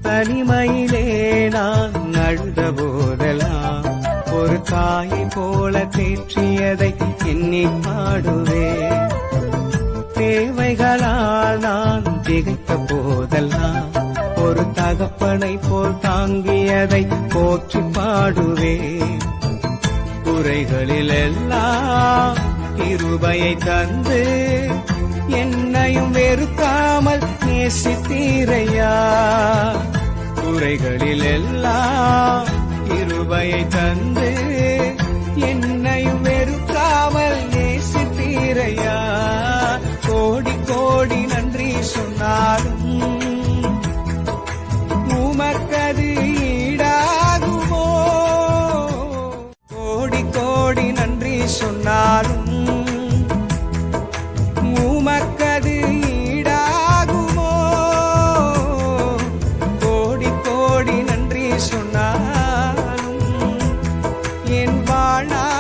தனிமையிலே நான் அழுத போதெல்லாம் ஒரு தாயை போல தேற்றியதை எண்ணி பாடுவேன். தேவைகளால் நான் திகைத்த போதெல்லாம் ஒரு தகப்பனை போல் தாங்கியதை போற்றி பாடுவேன். குறைகளில் எல்லாம் கிருபையை தந்து என்னையும் வெறுக்காமல் நேசித்தீரையா. குறைகளில் எல்லாம் கிருபையை தந்து என்னையும் வெறுக்காமல் நேசித்தீரையா. கோடி கோடி நன்றி சொன்னாலும் உமக்கது ஈடாகுமோ. கோடி கோடி நன்றி சொன்னாலும் உமக்கது ஈடாகுமோ. கோடி கோடி நன்றி சொன்னாலும் என் வாழ்நாள்